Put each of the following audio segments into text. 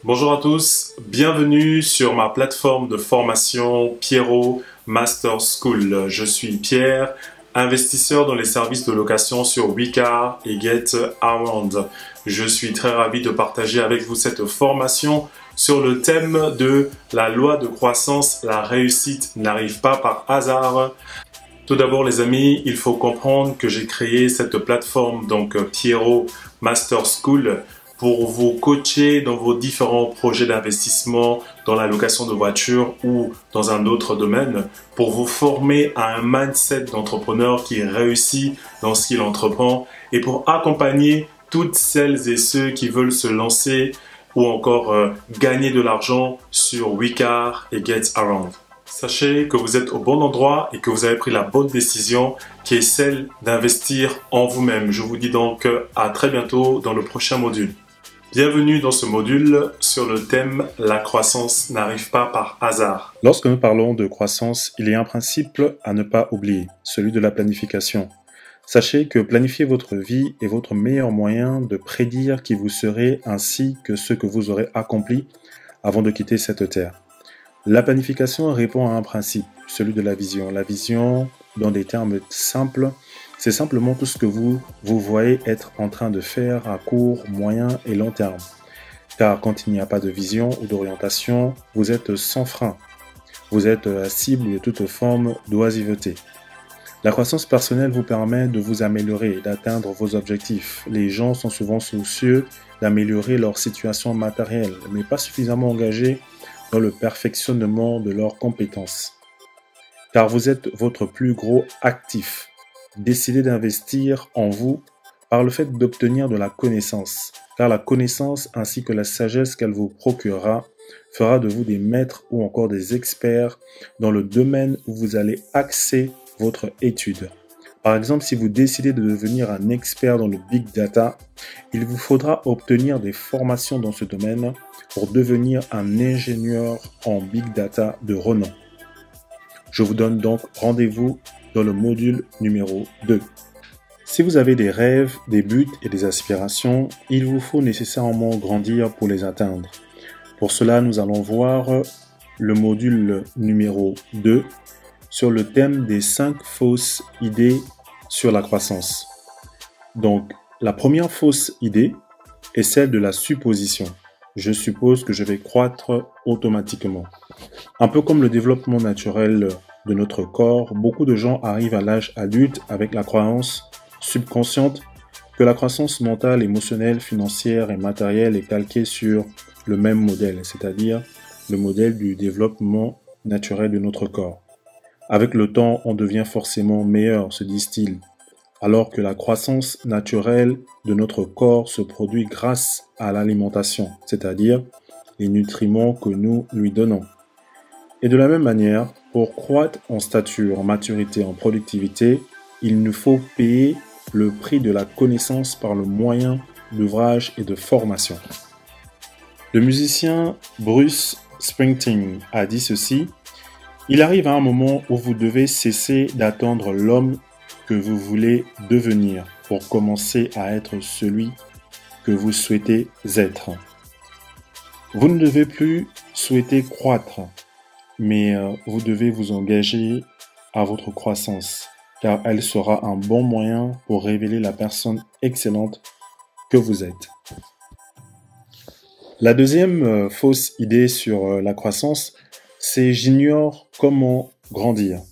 Bonjour à tous, bienvenue sur ma plateforme de formation Pierrot Master School. Je suis Pierre, investisseur dans les services de location sur Wecar et GetAround. Je suis très ravi de partager avec vous cette formation sur le thème de la loi de croissance. La réussite n'arrive pas par hasard. Tout d'abord les amis, il faut comprendre que j'ai créé cette plateforme, donc Pierrot Master School, pour vous coacher dans vos différents projets d'investissement dans la location de voitures ou dans un autre domaine, pour vous former à un mindset d'entrepreneur qui réussit dans ce qu'il entreprend et pour accompagner toutes celles et ceux qui veulent se lancer ou encore gagner de l'argent sur Wecar et GetAround. Sachez que vous êtes au bon endroit et que vous avez pris la bonne décision qui est celle d'investir en vous-même. Je vous dis donc à très bientôt dans le prochain module. Bienvenue dans ce module sur le thème « La croissance n'arrive pas par hasard ». Lorsque nous parlons de croissance, il y a un principe à ne pas oublier, celui de la planification. Sachez que planifier votre vie est votre meilleur moyen de prédire qui vous serez ainsi que ce que vous aurez accompli avant de quitter cette terre. La planification répond à un principe, celui de la vision. La vision, dans des termes simples, c'est simplement tout ce que vous voyez être en train de faire à court, moyen et long terme. Car quand il n'y a pas de vision ou d'orientation, vous êtes sans frein. Vous êtes la cible de toute forme d'oisiveté. La croissance personnelle vous permet de vous améliorer et d'atteindre vos objectifs. Les gens sont souvent soucieux d'améliorer leur situation matérielle, mais pas suffisamment engagés dans le perfectionnement de leurs compétences. Car vous êtes votre plus gros actif. Décidez d'investir en vous par le fait d'obtenir de la connaissance, car la connaissance ainsi que la sagesse qu'elle vous procurera fera de vous des maîtres ou encore des experts dans le domaine où vous allez axer votre étude. Par exemple, si vous décidez de devenir un expert dans le Big Data, il vous faudra obtenir des formations dans ce domaine pour devenir un ingénieur en Big Data de renom. Je vous donne donc rendez-vous dans le module numéro 2. Si vous avez des rêves, des buts et des aspirations, il vous faut nécessairement grandir pour les atteindre. Pour cela, nous allons voir le module numéro 2 sur le thème des 5 fausses idées sur la croissance. Donc, la première fausse idée est celle de la supposition. Je suppose que je vais croître automatiquement. Un peu comme le développement naturel de notre corps, beaucoup de gens arrivent à l'âge adulte avec la croyance subconsciente que la croissance mentale, émotionnelle, financière et matérielle est calquée sur le même modèle, c'est-à-dire le modèle du développement naturel de notre corps. Avec le temps, on devient forcément meilleur, se disent-ils, alors que la croissance naturelle de notre corps se produit grâce à l'alimentation, c'est-à-dire les nutriments que nous lui donnons. Et de la même manière, pour croître en stature, en maturité, en productivité, il nous faut payer le prix de la connaissance par le moyen d'ouvrage et de formation. Le musicien Bruce Springsteen a dit ceci: « Il arrive à un moment où vous devez cesser d'attendre l'homme que vous voulez devenir pour commencer à être celui que vous souhaitez être. Vous ne devez plus souhaiter croître, mais vous devez vous engager à votre croissance, car elle sera un bon moyen pour révéler la personne excellente que vous êtes. » La deuxième fausse idée sur la croissance, c'est « j'ignore comment grandir ».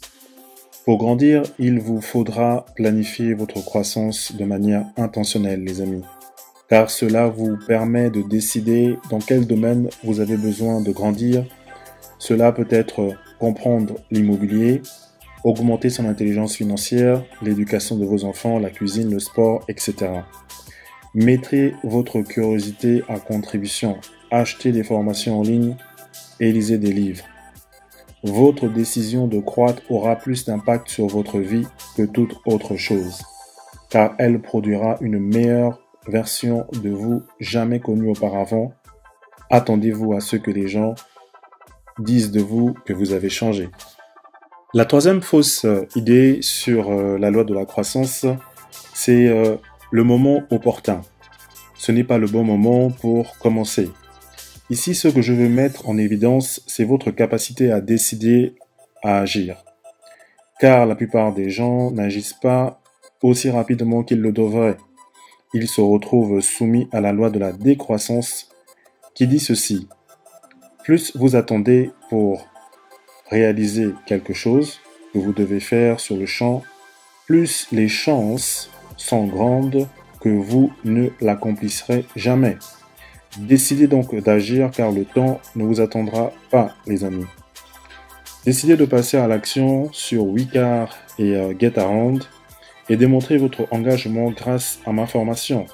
Pour grandir, il vous faudra planifier votre croissance de manière intentionnelle, les amis, car cela vous permet de décider dans quel domaine vous avez besoin de grandir. Cela peut être comprendre l'immobilier, augmenter son intelligence financière, l'éducation de vos enfants, la cuisine, le sport, etc. Mettez votre curiosité à contribution, achetez des formations en ligne et lisez des livres. Votre décision de croître aura plus d'impact sur votre vie que toute autre chose, car elle produira une meilleure version de vous jamais connue auparavant. Attendez-vous à ce que les gens disent de vous que vous avez changé. La troisième fausse idée sur la loi de la croissance, c'est le moment opportun. Ce n'est pas le bon moment pour commencer. Ici, ce que je veux mettre en évidence, c'est votre capacité à décider, à agir. Car la plupart des gens n'agissent pas aussi rapidement qu'ils le devraient. Ils se retrouvent soumis à la loi de la décroissance qui dit ceci. Plus vous attendez pour réaliser quelque chose que vous devez faire sur le champ, plus les chances sont grandes que vous ne l'accomplirez jamais. Décidez donc d'agir car le temps ne vous attendra pas, les amis. Décidez de passer à l'action sur Wecar et GetAround et démontrer votre engagement grâce à ma formation.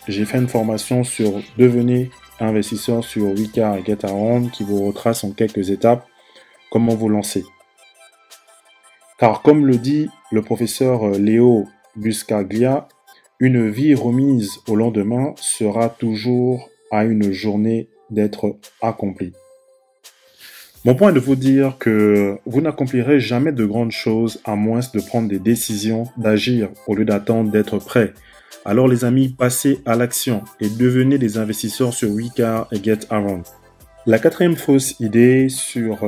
J'ai fait une formation sur devenir investisseur sur Wecar et GetAround qui vous retrace en quelques étapes comment vous lancer. Car comme le dit le professeur Léo Buscaglia, une vie remise au lendemain sera toujours à une journée d'être accomplie. Mon point est de vous dire que vous n'accomplirez jamais de grandes choses à moins de prendre des décisions, d'agir au lieu d'attendre d'être prêt. Alors les amis, passez à l'action et devenez des investisseurs sur Wecar et GetAround. La quatrième fausse idée sur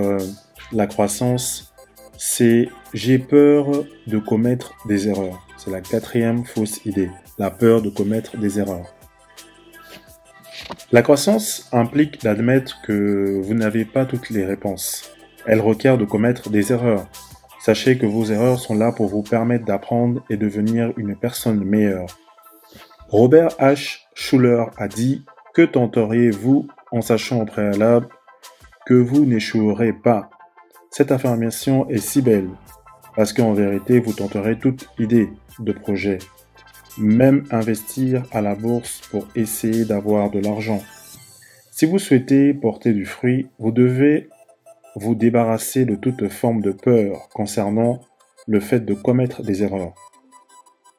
la croissance, c'est j'ai peur de commettre des erreurs. C'est la quatrième fausse idée, la peur de commettre des erreurs. La croissance implique d'admettre que vous n'avez pas toutes les réponses. Elle requiert de commettre des erreurs. Sachez que vos erreurs sont là pour vous permettre d'apprendre et devenir une personne meilleure. Robert H. Schuller a dit « Que tenteriez-vous en sachant au préalable que vous n'échouerez pas ?» Cette affirmation est si belle, parce qu'en vérité, vous tenterez toute idée de projet. Même investir à la bourse pour essayer d'avoir de l'argent. Si vous souhaitez porter du fruit, vous devez vous débarrasser de toute forme de peur concernant le fait de commettre des erreurs.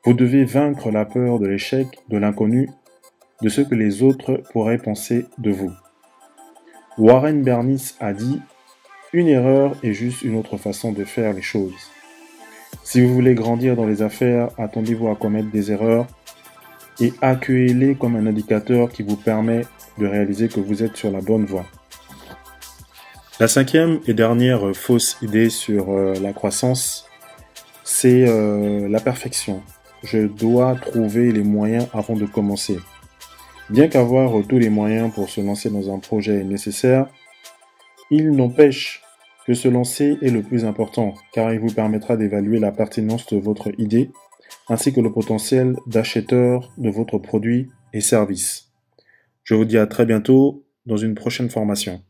Vous devez vaincre la peur de l'échec, de l'inconnu, de ce que les autres pourraient penser de vous. Warren Bernis a dit « Une erreur est juste une autre façon de faire les choses ». Si vous voulez grandir dans les affaires, attendez-vous à commettre des erreurs et accueillez-les comme un indicateur qui vous permet de réaliser que vous êtes sur la bonne voie. La cinquième et dernière fausse idée sur la croissance, c'est la perfection. Je dois trouver les moyens avant de commencer. Bien qu'avoir tous les moyens pour se lancer dans un projet est nécessaire, il n'empêche que se lancer est le plus important, car il vous permettra d'évaluer la pertinence de votre idée, ainsi que le potentiel d'acheteur de votre produit et service. Je vous dis à très bientôt dans une prochaine formation.